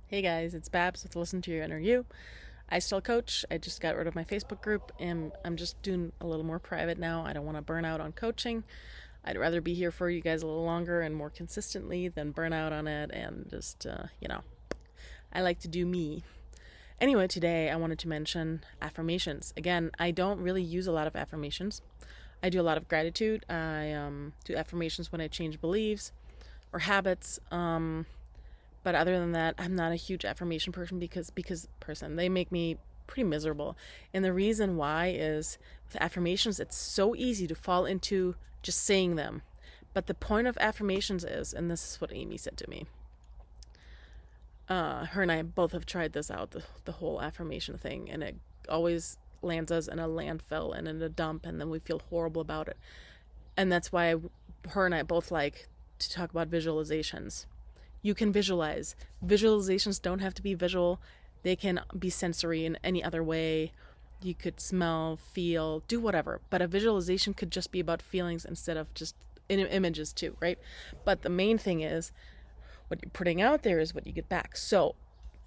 Hey guys, it's Babs with Listen to Your Inner You. I still coach. I just got rid of my Facebook group and I'm just doing a little more private now. I don't want to burn out on coaching. I'd rather be here for you guys a little longer and more consistently than burn out on it and just, I like to do me. Anyway, today I wanted to mention affirmations. Again, I don't really use a lot of affirmations. I do a lot of gratitude. I do affirmations when I change beliefs or habits. But other than that, I'm not a huge affirmation person because they make me pretty miserable. And the reason why is with affirmations, it's so easy to fall into just saying them. But the point of affirmations is, and this is what Amy said to me. Her and I both have tried this out, the whole affirmation thing, and it always lands us in a landfill and in a dump, and then we feel horrible about it. And that's why her and I both like to talk about visualizations. You can visualize. Visualizations don't have to be visual. They can be sensory in any other way. You could smell, feel, do whatever. But a visualization could just be about feelings instead of just images too, right? But the main thing is what you're putting out there is what you get back. So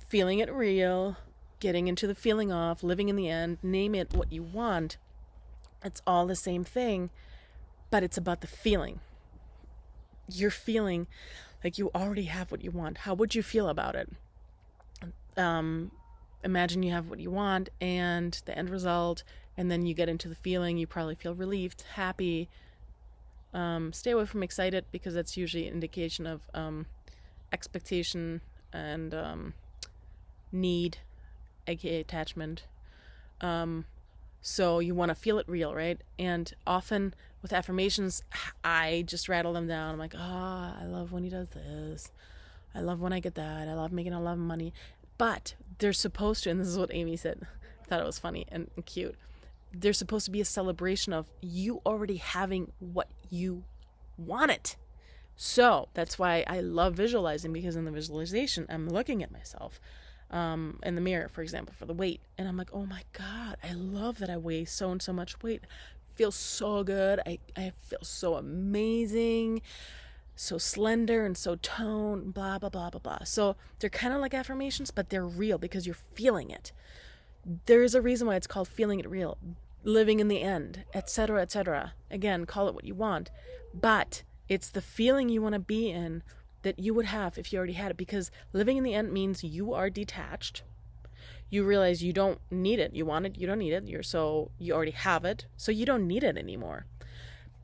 feeling it real, getting into the feeling of, living in the end, name it what you want. It's all the same thing, but it's about the feeling. You're feeling like you already have what you want. How would you feel about it? Imagine you have what you want and the end result, and then you get into the feeling. You probably feel relieved, happy. Stay away from excited because that's usually an indication of expectation and need, aka attachment. So you want to feel it real, right? And often with affirmations, I just rattle them down. I'm like, I love when he does this. I love when I get that. I love making a lot of money. But they're supposed to, and this is what Amy said. I thought it was funny and cute. They're supposed to be a celebration of you already having what you wanted. So that's why I love visualizing, because in the visualization, I'm looking at myself in the mirror, for example, for the weight. And I'm like, oh my God, I love that I weigh so and so much weight. Feels so good. I feel so amazing, so slender and so toned, blah, blah, blah, blah, blah. So they're kind of like affirmations, but they're real because you're feeling it. There's a reason why it's called feeling it real, living in the end, etc., etc. Again, call it what you want, but it's the feeling you want to be in that you would have if you already had it, because living in the end means you are detached. You realize you don't need it. You want it, you don't need it. You already have it, so you don't need it anymore.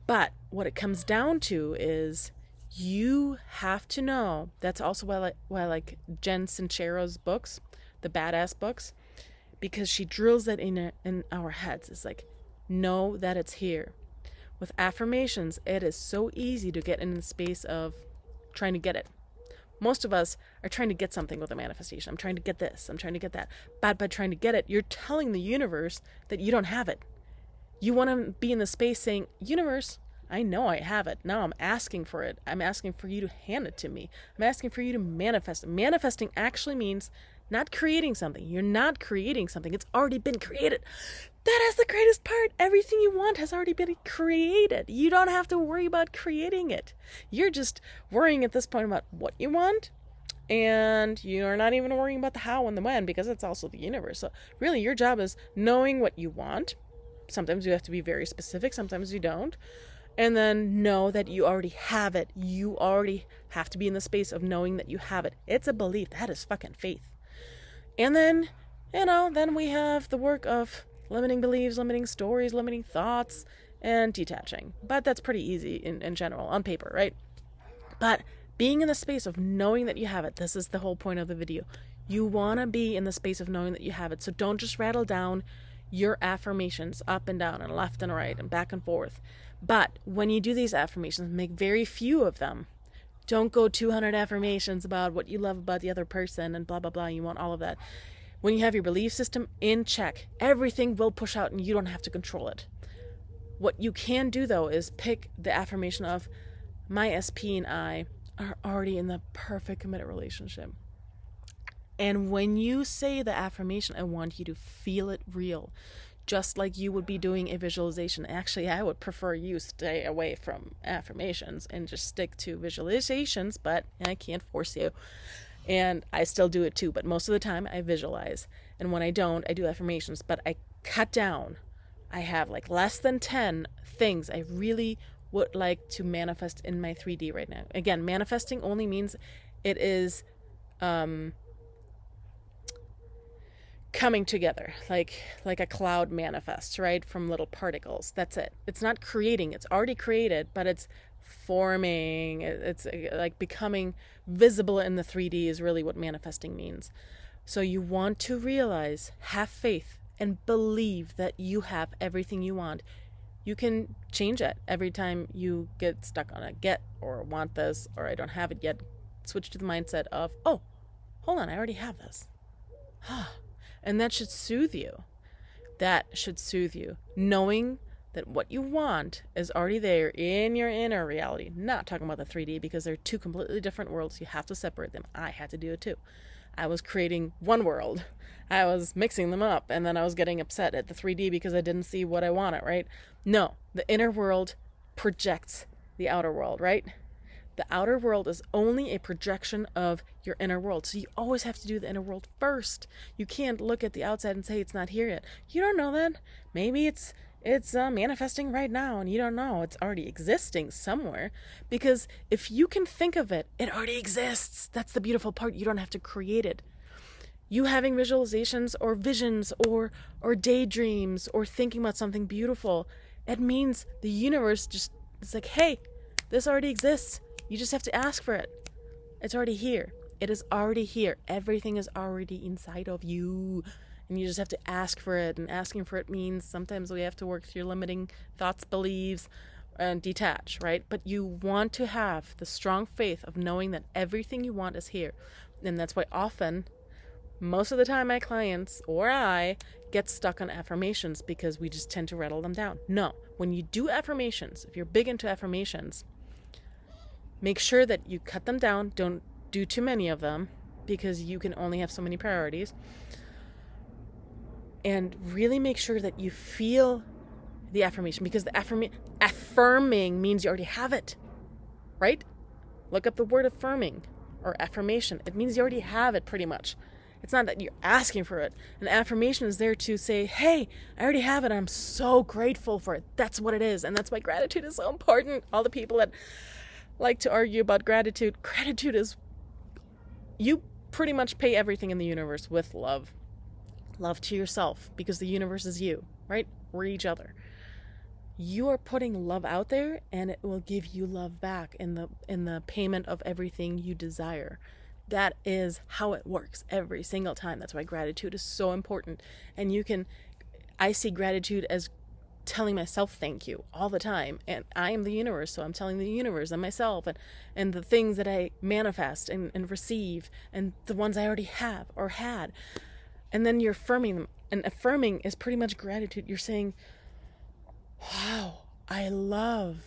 But what it comes down to is you have to know. That's also why I like Jen Sincero's books, the badass books, because she drills that in our heads. It's like, know that it's here. With affirmations, it is so easy to get in the space of trying to get it. Most of us are trying to get something with a manifestation. I'm trying to get this. I'm trying to get that. But by trying to get it, you're telling the universe that you don't have it. You want to be in the space saying, universe, I know I have it. Now I'm asking for it. I'm asking for you to hand it to me. I'm asking for you to manifest it. Manifesting actually means not creating something. You're not creating something. It's already been created. That is the greatest part. Everything you want has already been created. You don't have to worry about creating it. You're just worrying at this point about what you want, and you're not even worrying about the how and the when, because it's also the universe. So really your job is knowing what you want. Sometimes you have to be very specific, sometimes you don't. And then know that you already have it. You already have to be in the space of knowing that you have it. It's a belief. That is fucking faith. And then, then we have the work of limiting beliefs, limiting stories, limiting thoughts, and detaching. But that's pretty easy in general, on paper, right? But being in the space of knowing that you have it, this is the whole point of the video. You want to be in the space of knowing that you have it. So don't just rattle down your affirmations up and down and left and right and back and forth. But when you do these affirmations, make very few of them. Don't go 200 affirmations about what you love about the other person and blah, blah, blah. You want all of that. When you have your belief system in check, everything will push out and you don't have to control it. What you can do, though, is pick the affirmation of, my SP and I are already in the perfect committed relationship. And when you say the affirmation, I want you to feel it real. just like you would be doing a visualization. Actually, I would prefer you stay away from affirmations and just stick to visualizations, but I can't force you. And I still do it too, but most of the time I visualize. And when I don't, I do affirmations, but I cut down. I have like less than 10 things I really would like to manifest in my 3D right now. Again, manifesting only means it is coming together, like a cloud manifests, right? From little particles. That's it. It's not creating. It's already created, but it's forming. It's like becoming visible in the 3D is really what manifesting means. So you want to realize, have faith, and believe that you have everything you want. You can change it every time you get stuck on a get or want this or I don't have it yet. Switch to the mindset of, oh, hold on, I already have this. And that should soothe you. That should soothe you. Knowing that what you want is already there in your inner reality. Not talking about the 3D because they're two completely different worlds. You have to separate them. I had to do it too. I was creating one world. I was mixing them up, and then I was getting upset at the 3D because I didn't see what I wanted, right? No, the inner world projects the outer world, right? The outer world is only a projection of your inner world. So you always have to do the inner world first. You can't look at the outside and say it's not here yet. You don't know that. Maybe it's manifesting right now and you don't know. It's already existing somewhere. Because if you can think of it, it already exists. That's the beautiful part. You don't have to create it. You having visualizations or visions or daydreams or thinking about something beautiful, it means the universe just, it's like, hey, this already exists. You just have to ask for it. It's already here. It is already here. Everything is already inside of you. And you just have to ask for it. And asking for it means sometimes we have to work through limiting thoughts, beliefs, and detach, right? But you want to have the strong faith of knowing that everything you want is here. And that's why often, most of the time, my clients or I get stuck on affirmations because we just tend to rattle them down. No, when you do affirmations, if you're big into affirmations, make sure that you cut them down. Don't do too many of them because you can only have so many priorities. And really make sure that you feel the affirmation, because the affirming means you already have it, right? Look up the word affirming or affirmation. It means you already have it pretty much. It's not that you're asking for it. An affirmation is there to say, hey, I already have it. I'm so grateful for it. That's what it is. And that's why gratitude is so important. All the people that like to argue about gratitude is, you pretty much pay everything in the universe with love. Love to yourself, because the universe is you, right? We're each other. You are putting love out there, and it will give you love back in the payment of everything you desire. That is how it works every single time. That's why gratitude is so important. And I see gratitude as telling myself thank you all the time. And I am the universe, so I'm telling the universe and myself and the things that I manifest and receive and the ones I already have or had. And then you're affirming them. And affirming is pretty much gratitude. You're saying, wow, I love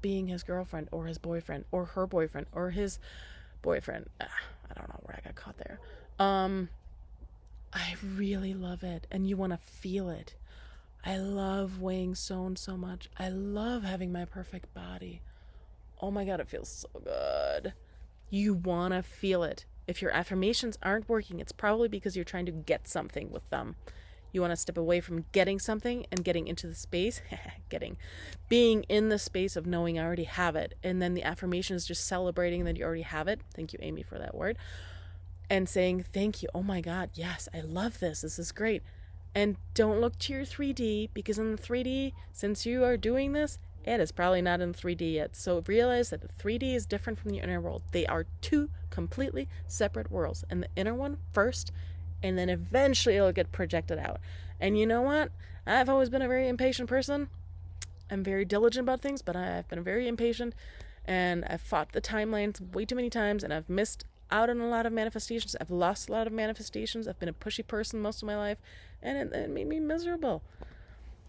being his girlfriend or his boyfriend or her boyfriend or his boyfriend. I don't know where I got caught there. I really love it. And you want to feel it. I love weighing so and so much. I love having my perfect body. Oh my God, it feels so good. You want to feel it. If your affirmations aren't working, it's probably because you're trying to get something with them. You want to step away from getting something and getting into the space, being in the space of knowing I already have it. And then the affirmation is just celebrating that you already have it. Thank you, Amy, for that word. And saying, thank you. Oh my God, yes, I love this. This is great. And don't look to your 3D, because in the 3D, since you are doing this, it is probably not in 3D yet. So realize that the 3D is different from the inner world. They are two completely separate worlds. And the inner one first, and then eventually it'll get projected out. And you know what? I've always been a very impatient person. I'm very diligent about things, but I've been very impatient. And I've fought the timelines way too many times, and I've missed out on a lot of manifestations. I've lost a lot of manifestations. I've been a pushy person most of my life, and it made me miserable.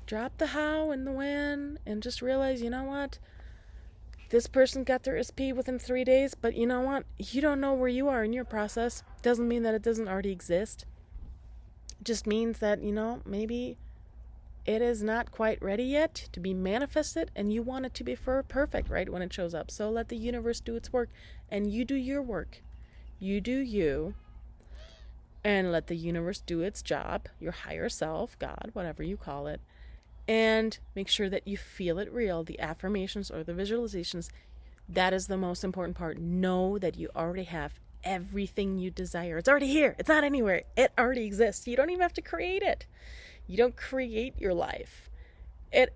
Drop the how and the when, and just realize, you know what? This person got their SP within 3 days, but you know what? You don't know where you are in your process. Doesn't mean that it doesn't already exist. It just means that, maybe it is not quite ready yet to be manifested, and you want it to be perfect right when it shows up. So let the universe do its work, and you do your work. You do you, and let the universe do its job, your higher self, God, whatever you call it, and make sure that you feel it real. The affirmations or the visualizations, that is the most important part. Know that you already have everything you desire. It's already here. It's not anywhere. It already exists. You don't even have to create it. You don't create your life. It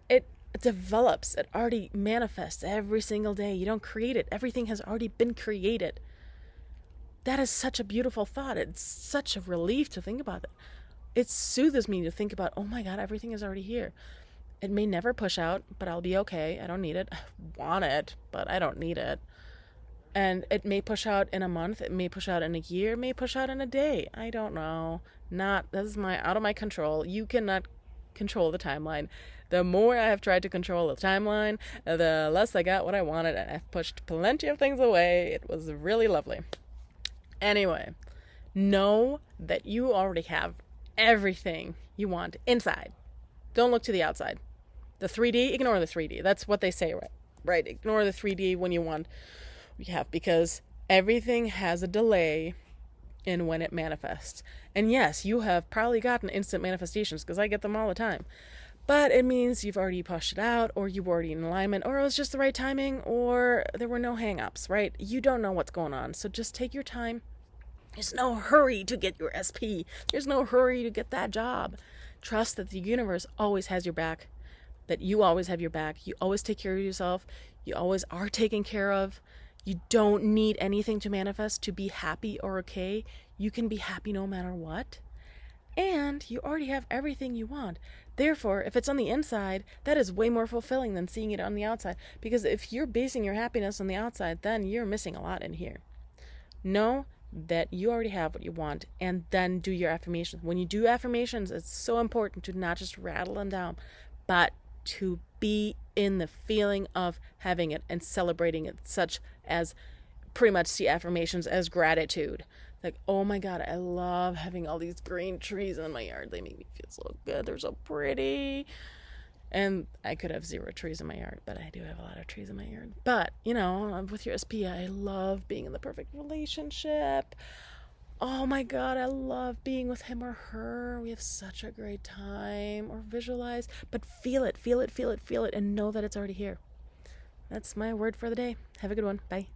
develops. It already manifests every single day. You don't create it. Everything has already been created. That is such a beautiful thought. It's such a relief to think about it. It soothes me to think about, oh my God, everything is already here. It may never push out, but I'll be okay. I don't need it. I want it, but I don't need it. And it may push out in a month. It may push out in a year. It may push out in a day. I don't know. That is out of my control. You cannot control the timeline. The more I have tried to control the timeline, the less I got what I wanted, and I've pushed plenty of things away. It was really lovely. Anyway, know that you already have everything you want inside. Don't look to the outside. The 3D, ignore the 3D. That's what they say, right? Ignore the 3D when you want what you have, because everything has a delay in when it manifests. And yes, you have probably gotten instant manifestations, because I get them all the time. But it means you've already pushed it out, or you were already in alignment, or it was just the right timing, or there were no hang-ups, right? You don't know what's going on. So just take your time. There's no hurry to get your SP. There's no hurry to get that job. Trust that the universe always has your back, that you always have your back. You always take care of yourself. You always are taken care of. You don't need anything to manifest to be happy or okay. You can be happy no matter what. And you already have everything you want. Therefore, if it's on the inside, that is way more fulfilling than seeing it on the outside. Because if you're basing your happiness on the outside, then you're missing a lot in here. Know that you already have what you want, and then do your affirmations. When you do affirmations, it's so important to not just rattle them down, but to be in the feeling of having it and celebrating it, such as pretty much see affirmations as gratitude. Like, oh my God, I love having all these green trees in my yard. They make me feel so good. They're so pretty. And I could have 0 trees in my yard, but I do have a lot of trees in my yard. But, with your SP, I love being in the perfect relationship. Oh my God, I love being with him or her. We have such a great time. Or visualize, but feel it, and know that it's already here. That's my word for the day. Have a good one. Bye.